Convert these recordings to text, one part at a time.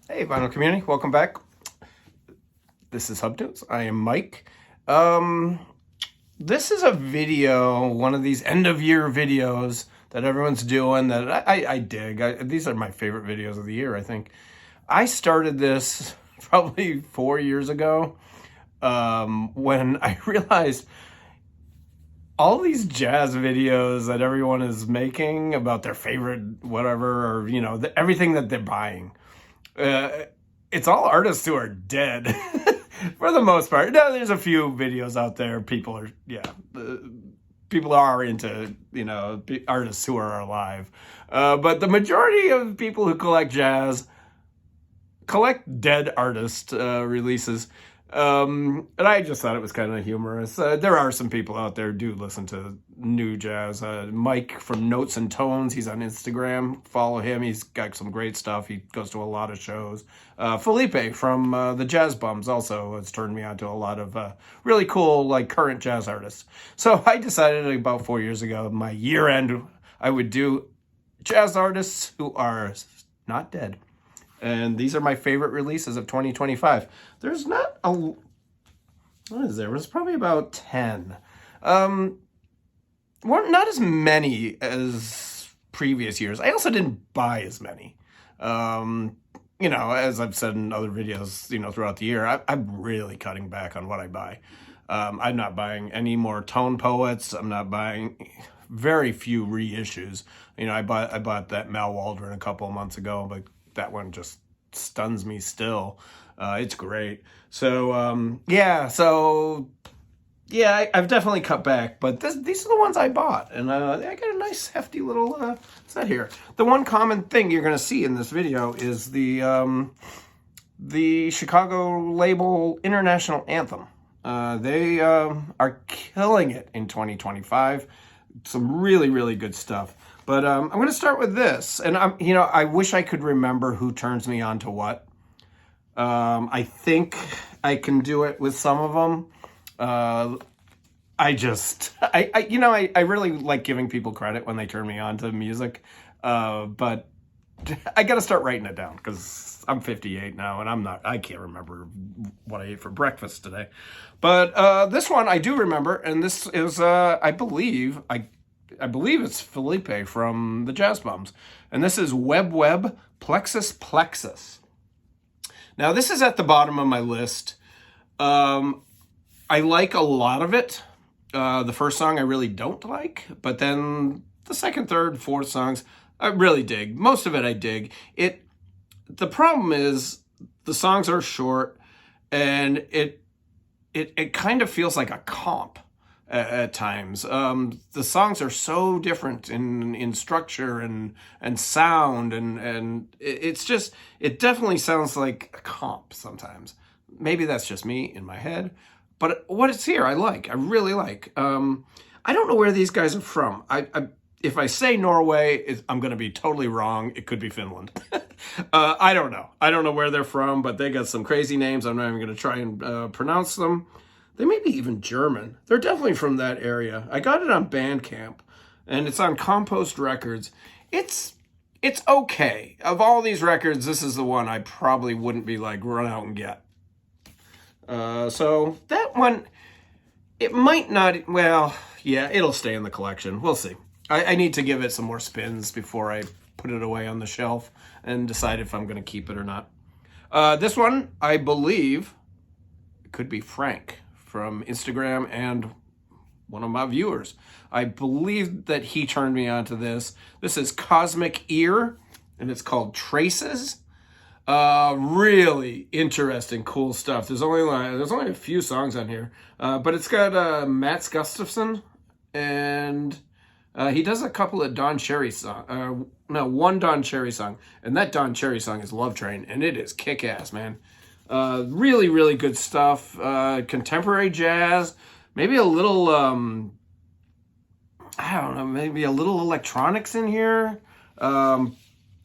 Hey, vinyl community, welcome back. This is Hub Tunes. I am Mike. Um, this is a video, one of these end of year videos that everyone's doing that I dig. These are my favorite videos of the year, I think. I started this probably 4 years ago when I realized all these jazz videos that everyone is making about their favorite whatever, or, everything that they're buying. Uh, it's all artists who are dead for the most part. No, there's a few videos out there. People are into, artists who are alive. But the majority of people who collect jazz collect dead artist releases. And I just thought it was kind of humorous. There are some people out there who do listen to new jazz. Mike from Notes and Tones, he's on Instagram. Follow him. He's got some great stuff. He goes to a lot of shows. Felipe from the Jazz Bums also has turned me on to a lot of really cool, like, current jazz artists. So I decided about 4 years ago, my year end, I would do jazz artists who are not dead. And these are my favorite releases of 2025. There's not a... What is there? There's probably about 10. Not as many as previous years. I also didn't buy as many. As I've said in other videos, throughout the year, I'm really cutting back on what I buy. I'm not buying any more Tone Poets. I'm not buying very few reissues. I bought that Mal Waldron a couple of months ago, but that one just stuns me still. It's great. So I've definitely cut back, but these are the ones I bought, and I got a nice hefty little set here. The one common thing you're going to see in this video is the Chicago label International Anthem. They are killing it in 2025. Some really, really good stuff. But I'm going to start with this, and I wish I could remember who turns me on to what. I think I can do it with some of them. I really like giving people credit when they turn me on to music, but I got to start writing it down because I'm 58 now, and I can't remember what I ate for breakfast today. But this one I do remember, and this is, I believe it's Felipe from the Jazz Bums. And this is Web Web Plexus Plexus. Now, this is at the bottom of my list. I like a lot of it. The first song I really don't like, but then the second, third, fourth songs I really dig. Most of it I dig. The problem is the songs are short, and it kind of feels like a comp at times. The songs are so different in structure and sound, and it definitely sounds like a comp sometimes. Maybe that's just me in my head, but what it's here I really like. I don't know where these guys are from. If I say Norway, I'm going to be totally wrong. It could be Finland. I don't know. I don't know where they're from, but they got some crazy names. I'm not even going to try and pronounce them. They may be even German. They're definitely from that area. I got it on Bandcamp, and it's on Compost Records. It's okay. Of all these records, this is the one I probably wouldn't be like, run out and get. So that one, it might not, well, yeah, it'll stay in the collection. We'll see. I need to give it some more spins before I put it away on the shelf and decide if I'm going to keep it or not. This one, I believe, could be Frank from Instagram and one of my viewers. I believe that he turned me on to this. This is Cosmic Ear, and it's called Traces. Really interesting, cool stuff. There's only a few songs on here, but it's got Mats Gustafsson, and he does a couple of Don Cherry songs. One Don Cherry song, and that Don Cherry song is Love Train, and it is kick-ass, man. Really, really good stuff. Contemporary jazz, maybe a little, I don't know, maybe a little electronics in here.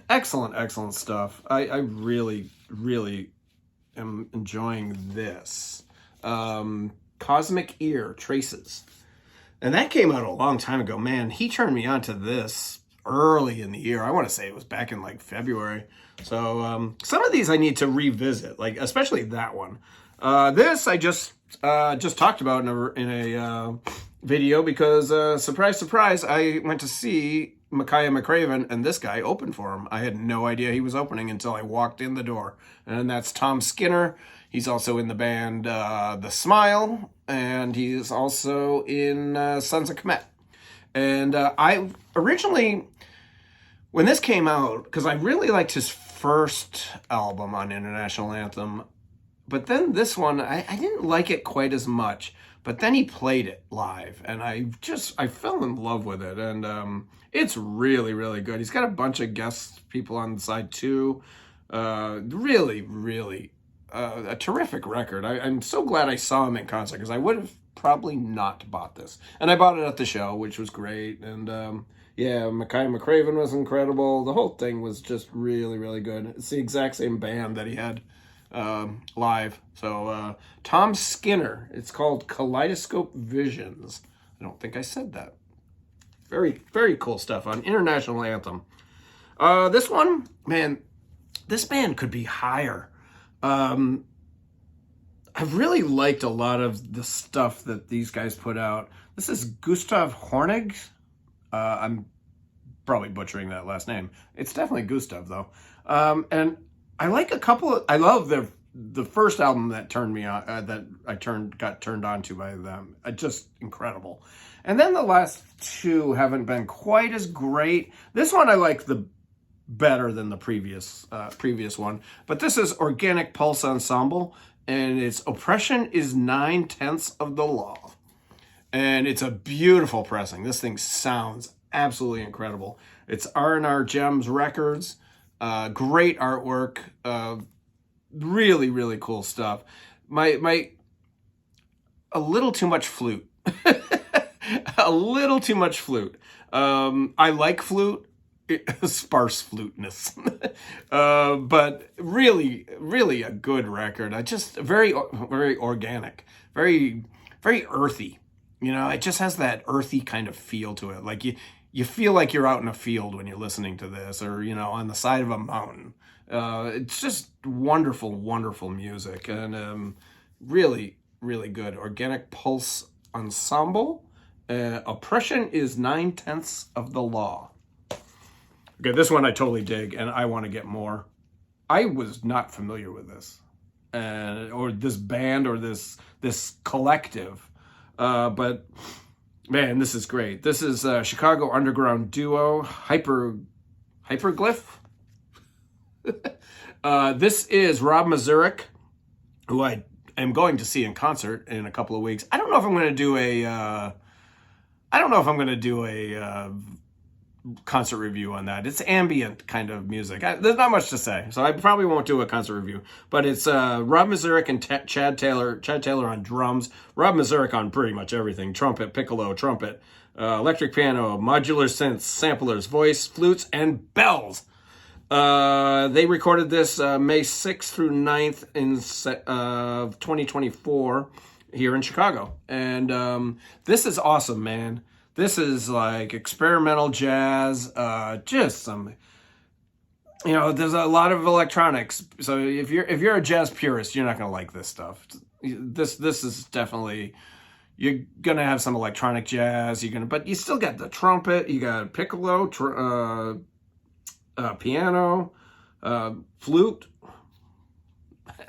Excellent stuff. I really, really am enjoying this. Cosmic Ear, Traces. And that came out a long time ago. Man, he turned me on to this early in the year. I want to say it was back in like February. So some of these I need to revisit, like especially that one. This I just talked about in a video because surprise, surprise, I went to see Makaya McCraven, and this guy opened for him. I had no idea he was opening until I walked in the door, and that's Tom Skinner. He's also in the band The Smile, and he's also in Sons of Kemet. And I originally, when this came out, because I really liked his first album on International Anthem, but then this one, I didn't like it quite as much. But then he played it live, and I fell in love with it, and it's really, really good. He's got a bunch of guest people on the side too. Really, really a terrific record. I'm so glad I saw him in concert, because I would have probably not bought this. And I bought it at the show, which was great. And yeah, Makaya McCraven was incredible. The whole thing was just really, really good. It's the exact same band that he had live. So Tom Skinner, it's called Kaleidoscope Visions. I don't think I said that. Very, very cool stuff on International Anthem. This one, man, this band could be higher. I've really liked a lot of the stuff that these guys put out. This is Gustav Hornig. I'm probably butchering that last name. It's definitely Gustav though. And I like a couple of, I love the first album that turned me on, that I got turned on to by them. Just incredible. And then the last two haven't been quite as great. This one I like better than the previous one. But this is Organic Pulse Ensemble, and it's Oppression is 9/10 of the Law. And it's a beautiful pressing. This thing sounds absolutely incredible. It's R&R Gems Records. Great artwork. Really, really cool stuff. A little too much flute. A little too much flute. I like flute. Sparse fluteness. But really, really a good record. I just very, very organic, very, very earthy. You know, it just has that earthy kind of feel to it. Like you feel like you're out in a field when you're listening to this, or, you know, on the side of a mountain. It's just wonderful, wonderful music, and really, really good. Organic Pulse Ensemble. Oppression is 9/10 of the Law. Okay, this one I totally dig, and I want to get more. I was not familiar with this, or this band, or this collective, but man, this is great. This is Chicago underground duo Hyperglyph. This is Rob Mazurek, who I am going to see in concert in a couple of weeks. I don't know if I'm going to do a concert review on that. It's ambient kind of music. There's not much to say, so I probably won't do a concert review. But it's Rob Mazurek and Chad Taylor. Chad Taylor on drums. Rob Mazurek on pretty much everything: trumpet, piccolo, trumpet, electric piano, modular synths, samplers, voice, flutes, and bells. They recorded this May 6th through 9th of 2024 here in Chicago. And this is awesome, man. This is like experimental jazz, just some, you know, there's a lot of electronics. So if you're a jazz purist, you're not going to like this stuff. This is definitely, you're going to have some electronic jazz, but you still got the trumpet, you got piccolo, piano, flute.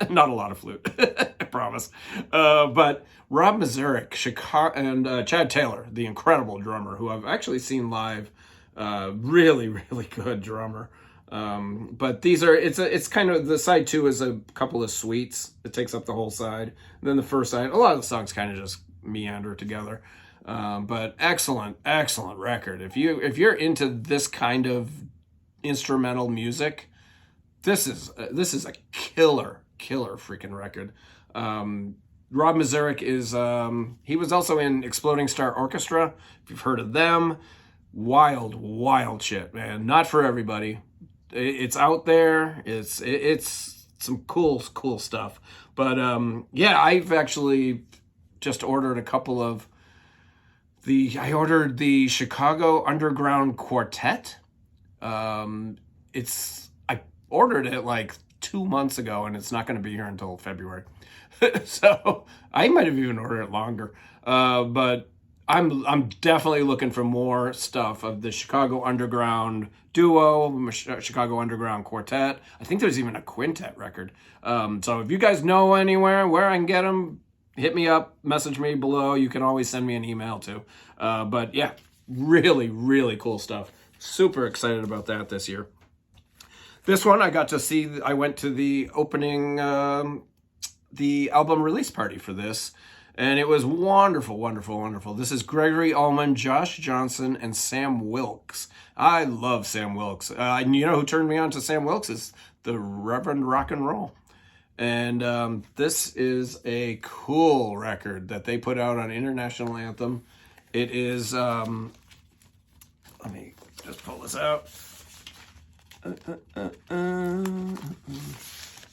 Not a lot of flute, I promise. But Rob Mazurek, Chicago, and Chad Taylor, the incredible drummer, who I've actually seen live. Really, really good drummer. But these are, it's kind of, the side two is a couple of suites. It takes up the whole side. And then the first side, a lot of the songs kind of just meander together. But excellent, excellent record. If you're into this kind of instrumental music, this is a killer freaking record. Rob Mazurek is he was also in Exploding Star Orchestra, if you've heard of them. Wild shit, man. Not for everybody. It's out there. It's some cool stuff. But yeah, I've actually just ordered a couple of I ordered the Chicago Underground Quartet, I ordered it like 2 months ago, and it's not going to be here until February. So I might have even ordered it longer. But I'm definitely looking for more stuff of the Chicago Underground duo, Chicago Underground quartet. I think there's even a quintet record. So if you guys know anywhere where I can get them, hit me up, message me below. You can always send me an email too. But yeah, really, really cool stuff. Super excited about that this year. This one I got to see. I went to the opening, the album release party for this, and it was wonderful, wonderful, wonderful. This is Gregory Allman, Josh Johnson, and Sam Wilkes. I love Sam Wilkes. And you know who turned me on to Sam Wilkes is the Reverend Rock and Roll. And this is a cool record that they put out on International Anthem. It is, let me just pull this out.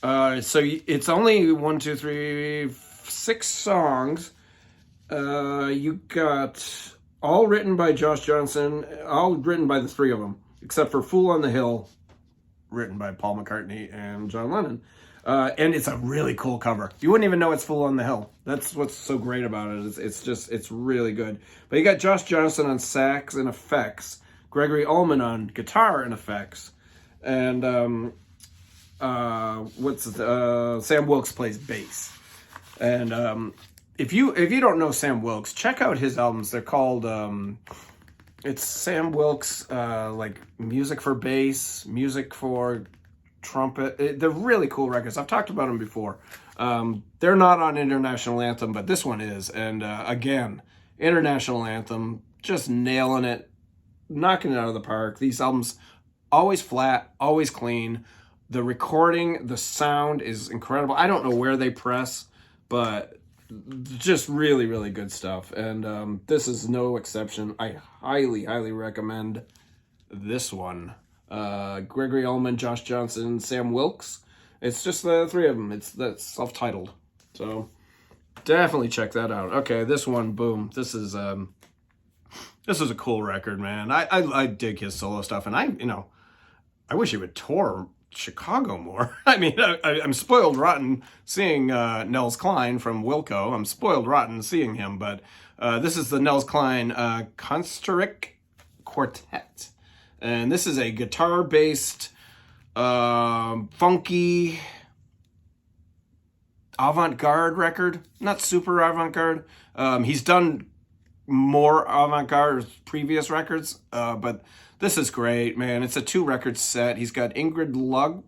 So it's only 1, 2, 3, 6 songs. You got all written by Josh Johnson, all written by the 3 of them, except for Fool on the Hill, written by Paul McCartney and John Lennon. And it's a really cool cover. You wouldn't even know it's Fool on the Hill. That's what's so great about it. It's really good. But you got Josh Johnson on sax and effects, Gregory Allman on guitar and effects, and Sam Wilkes plays bass. And if you don't know Sam Wilkes, check out his albums. They're called it's Sam Wilkes like music for bass, music for trumpet. They're really cool records. I've talked about them before. They're not on International Anthem, but this one is. And again, International Anthem, just nailing it, knocking it out of the park. These albums always flat, always clean. The recording, the sound is incredible. I don't know where they press, but just really, really good stuff. And this is no exception. I highly, highly recommend this one. Gregory Allman, Josh Johnson, Sam Wilkes. It's just the 3 of them. That's self-titled. So definitely check that out. Okay, this one, boom. This is a cool record, man. I dig his solo stuff, and I wish he would tour Chicago more. I mean, I'm spoiled rotten seeing Nels Cline from Wilco. I'm spoiled rotten seeing him, but this is the Nels Cline Constrict Quartet. And this is a guitar-based, funky, avant-garde record. Not super avant-garde. He's done more avant-garde previous records, but this is great, man. It's a 2-record set. He's got Ingrid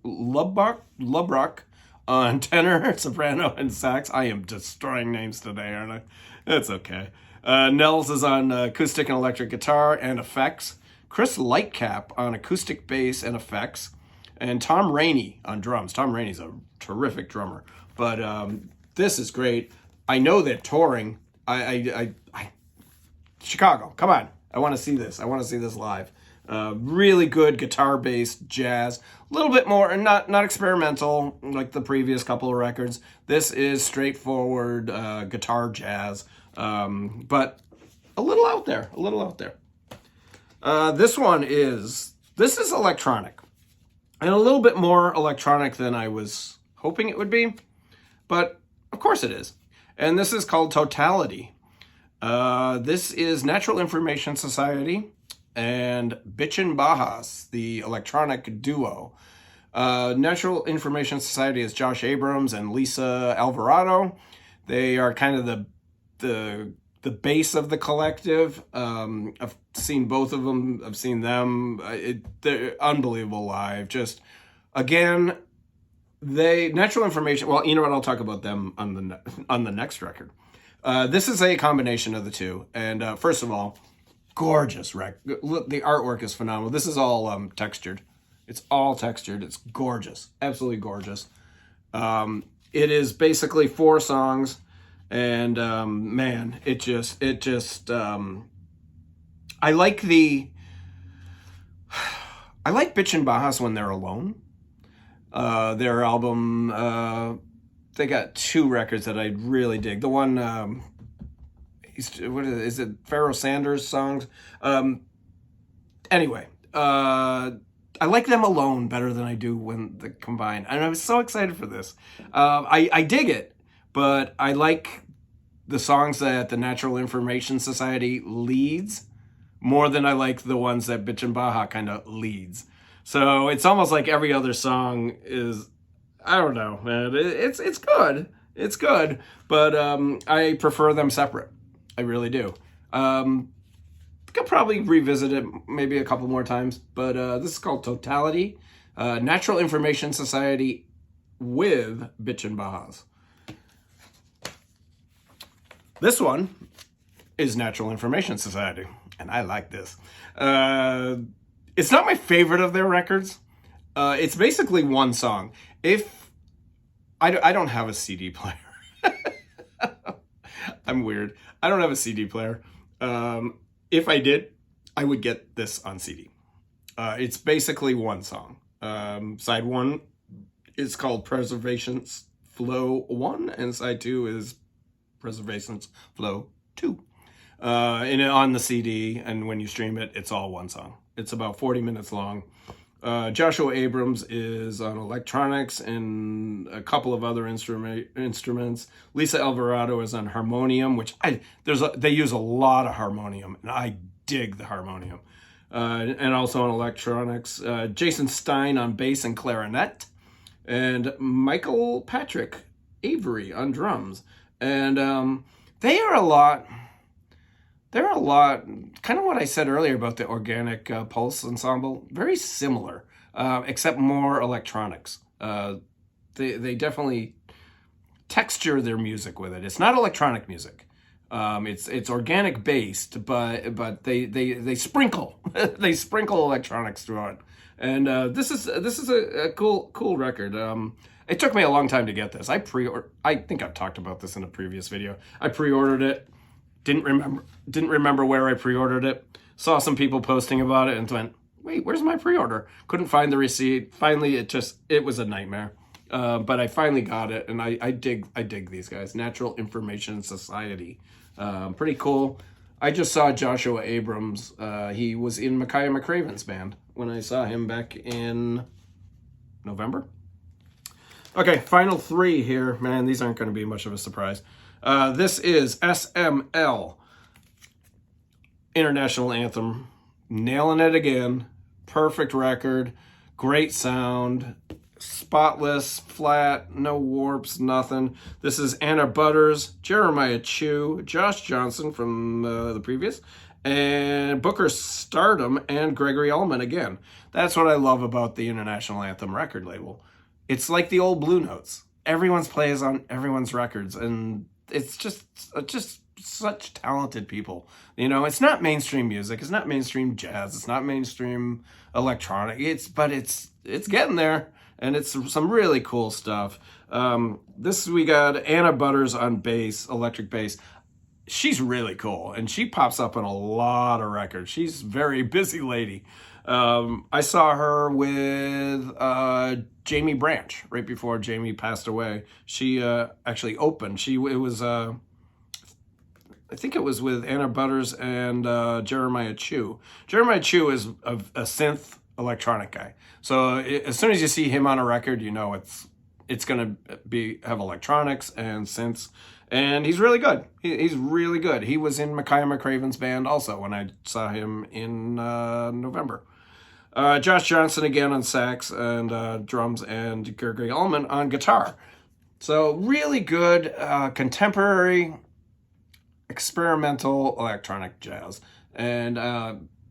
Lubrock on tenor, soprano, and sax. I am destroying names today, aren't I? It's okay. Nels is on acoustic and electric guitar and effects. Chris Lightcap on acoustic bass and effects. And Tom Rainey on drums. Tom Rainey's a terrific drummer. But this is great. I know they're touring. Chicago, come on. I want to see this. I want to see this live. Really good guitar-based jazz. A little bit more, and not experimental like the previous couple of records. This is straightforward guitar jazz, but a little out there. This is electronic, and a little bit more electronic than I was hoping it would be, but of course it is. And this is called Totality. This is Natural Information Society and Bitchin' Bajas, the electronic duo. Natural Information Society is Josh Abrams and Lisa Alvarado. They are kind of the base of the collective. I've seen both of them. I've seen them. They're unbelievable live. Just, again, Natural Information, well, you know what, I'll talk about them on the next record. This is a combination of the two. And first of all, gorgeous record. The artwork is phenomenal. This is all textured. It's all textured. It's gorgeous. Absolutely gorgeous. It is basically 4 songs. And man, it just I like Bitchin' Bajas when they're alone. Their album, they got 2 records that I really dig. The one, what is it? Pharoah Sanders songs. Anyway, I like them alone better than I do when they combine. And I was so excited for this. I dig it, but I like the songs that the Natural Information Society leads more than I like the ones that Bitchin' Baja kind of leads. So it's almost like every other song is, I don't know, man. It's good. It's good, but I prefer them separate. I really do. Could probably revisit it maybe a couple more times, but this is called Totality, Natural Information Society with Bitchin' Bajas. This one is Natural Information Society, and I like this. It's not my favorite of their records. It's basically one song. If I don't have a CD player. I'm weird. I don't have a CD player. If I did, I would get this on CD. It's basically one song. Side 1 is called Preservations Flow 1, and side 2 is Preservations Flow 2. And on the CD, and when you stream it, it's all one song. It's about 40 minutes long. Joshua Abrams is on electronics and a couple of other instruments. Lisa Alvarado is on harmonium, which they use a lot of harmonium, and I dig the harmonium. And also on electronics. Jason Stein on bass and clarinet, and Michael Patrick Avery on drums. And they're a lot, kind of what I said earlier about the Organic Pulse Ensemble, very similar, except more electronics. They definitely texture their music with it. It's not electronic music. It's organic based, but they sprinkle they sprinkle electronics throughout. And this is a cool record. It took me a long time to get this. I think I've talked about this in a previous video. I pre-ordered it. Didn't remember where I pre-ordered it. Saw some people posting about it and went, wait, where's my pre-order? Couldn't find the receipt. Finally, it was a nightmare. But I finally got it, and I dig these guys. Natural Information Society. Pretty cool. I just saw Joshua Abrams. He was in Micaiah McCraven's band when I saw him back in November. Okay, final 3 here. Man, these aren't going to be much of a surprise. This is SML, International Anthem. Nailing it again. Perfect record. Great sound. Spotless, flat, no warps, nothing. This is Anna Butters, Jeremiah Chu, Josh Johnson from the previous, and Booker Stardom and Gregory Allman again. That's what I love about the International Anthem record label. It's like the old Blue Notes. Everyone's plays on everyone's records, and it's just such talented people. You know, it's not mainstream music. It's not mainstream jazz. It's not mainstream electronic. But it's getting there, and it's some really cool stuff. We got Anna Butters on bass, electric bass. She's really cool, and she pops up on a lot of records. She's a very busy lady. I saw her with Jamie Branch right before Jamie passed away. She actually opened. I think it was with Anna Butters and Jeremiah Chu. Jeremiah Chu is a synth electronic guy. So as soon as you see him on a record, you know it's going to have electronics and synths. And he's really good. He's really good. He was in Micaiah McCraven's band also when I saw him in November. Josh Johnson again on sax and drums, and Gregory Allman on guitar. So really good contemporary experimental electronic jazz. And,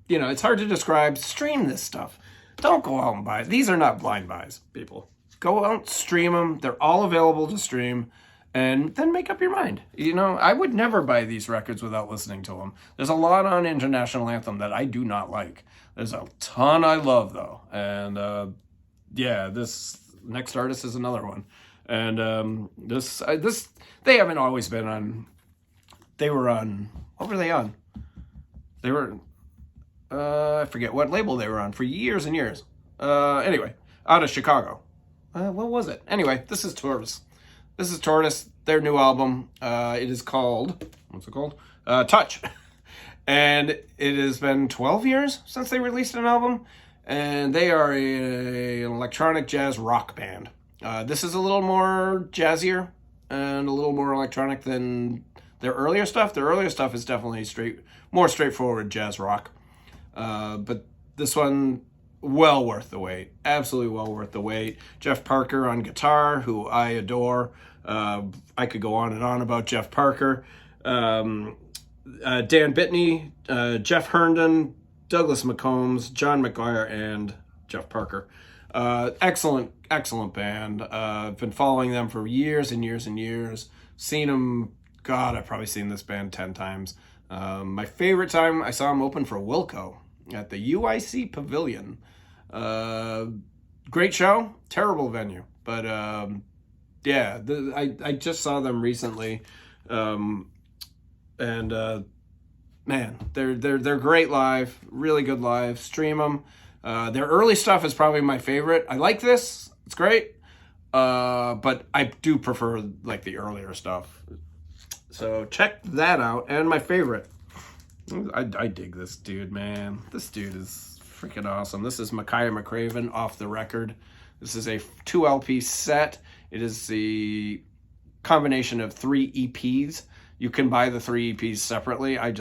it's hard to describe. Stream this stuff. Don't go out and buy it. These are not blind buys, people. Go out, stream them. They're all available to stream. And then make up your mind. I would never buy these records without listening to them. There's a lot on International Anthem that I do not like. There's a ton I love, though. And, this next artist is another one. And they haven't always been on. They were on, what were they on? They were, I forget what label they were on for years and years. Anyway, out of Chicago. What was it? Anyway, this is Tortoise. This is Tortoise, their new album. It is called, what's it called? Touch. And it has been 12 years since they released an album. and they are an electronic jazz rock band. This is a little more jazzier and a little more electronic than their earlier stuff. Their earlier stuff is definitely more straightforward jazz rock. But this one, well worth the wait. Absolutely well worth the wait. Jeff Parker on guitar, who I adore. I could go on and on about Jeff Parker. Dan Bitney, Jeff Herndon, Douglas McCombs, John McGuire, and Jeff Parker. Excellent band. I've been following them for years and years and years. Seen them, God, I've probably seen this band 10 times. My favorite time I saw them open for Wilco at the UIC Pavilion. Great show, terrible venue, but yeah, I just saw them recently, and man, they're great live, really good live. Stream them. Their early stuff is probably my favorite. I like this; it's great, but I do prefer like the earlier stuff. So check that out. And my favorite, I dig this dude, man. This dude is freaking awesome. This is Makaya McCraven, Off the Record. This is a 2 LP set. It is the combination of 3 EPs. You can buy the 3 EPs separately. I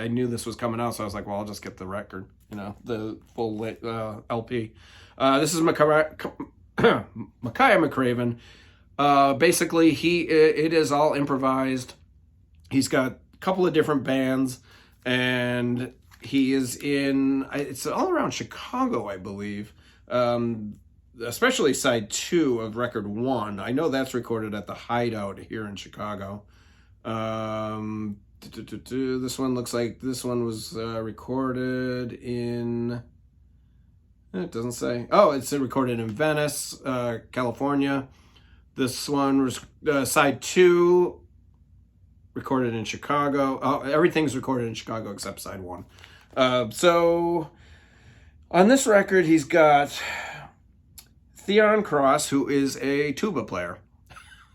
knew this was coming out, so I was like, well, I'll just get the record, the full LP. This is Makaya McCraven. Basically, it is all improvised. He's got a couple of different bands, and he is it's all around Chicago, I believe. Especially side 2 of record 1. I know that's recorded at the Hideout here in Chicago. This one looks like this one was recorded in... It doesn't say. Oh, it's recorded in Venice, California. This one was side 2, recorded in Chicago. Oh, everything's recorded in Chicago except side 1. So on this record, he's got Theon Cross, who is a tuba player.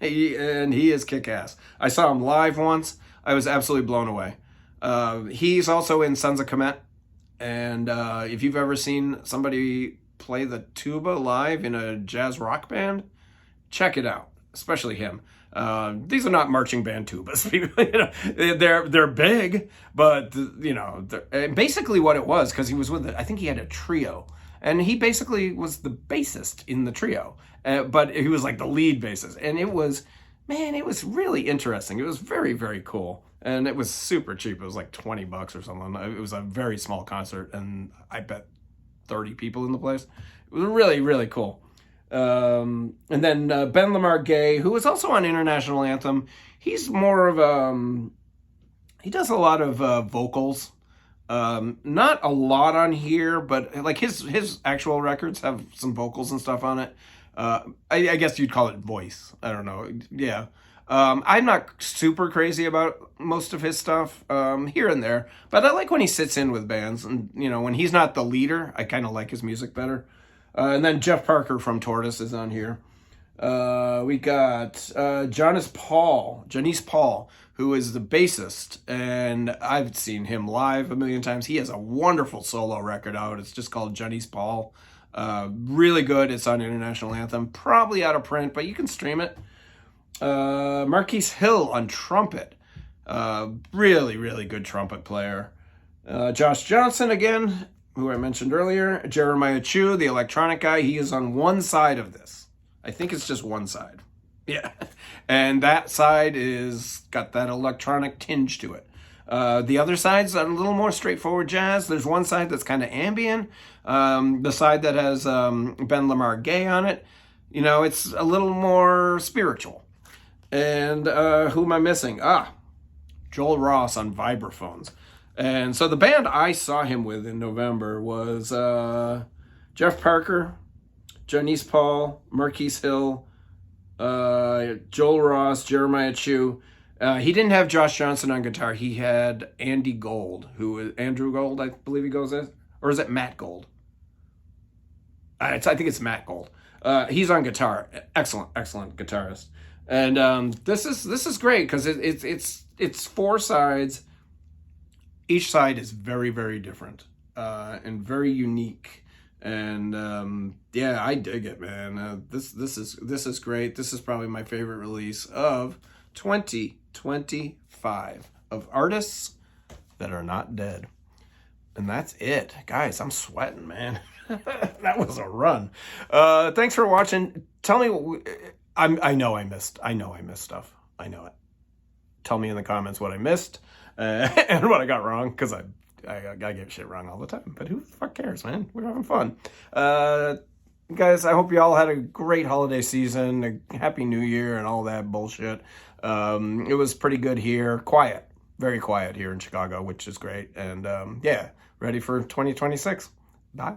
He is kick-ass. I saw him live once. I was absolutely blown away. He's also in Sons of Kemet. And if you've ever seen somebody play the tuba live in a jazz rock band, check it out, especially him. These are not marching band tubas. They're big, but basically what it was, because he was with it, I think he had a trio, and he basically was the bassist in the trio, but he was like the lead bassist, and it was really interesting. It was very, very cool, and it was super cheap. It was like $20 or something. It was a very small concert, and I bet 30 people in the place. It was really, really cool. And then Ben Lamar Gay, who is also on International Anthem. He's more of he does a lot of vocals. Not a lot on here, but like his actual records have some vocals and stuff on it. I guess you'd call it voice. I don't know. Yeah. I'm not super crazy about most of his stuff, here and there, but I like when he sits in with bands, and when he's not the leader, I kind of like his music better. And then Jeff Parker from Tortoise is on here. We got Janice Paul, who is the bassist, and I've seen him live a million times. He has a wonderful solo record out. It's just called Janice Paul. Really good. It's on International Anthem. Probably out of print, but you can stream it. Marquise Hill on trumpet. Really, really good trumpet player. Josh Johnson again, who I mentioned earlier. Jeremiah Chu, the electronic guy, he is on one side of this. I think it's just one side. Yeah. And that side is got that electronic tinge to it. The other side's a little more straightforward jazz. There's one side that's kind of ambient. The side that has Ben Lamar Gay on it, it's a little more spiritual. And who am I missing? Joel Ross on vibraphones. And so the band I saw him with in November was Jeff Parker, Janice Paul, Marquise Hill, Joel Ross, Jeremiah Chu. He didn't have Josh Johnson on guitar. He had Andy Gold, Andrew Gold, I believe he goes as, or is it Matt Gold? I think it's Matt Gold. He's on guitar. Excellent guitarist. And this is great because it's 4 sides. Each side is very, very different and very unique. And yeah, I dig it, man. This is great. This is probably my favorite release of 2025 of artists that are not dead. And that's it. Guys, I'm sweating, man. That was a run. Thanks for watching. Tell me, I know I missed stuff. I know it. Tell me in the comments what I missed and what I got wrong, because I get shit wrong all the time. But who the fuck cares, man? We're having fun. Guys, I hope you all had a great holiday season, a happy new year, and all that bullshit. It was pretty good here. Quiet. Very quiet here in Chicago, which is great. And yeah, ready for 2026. Bye.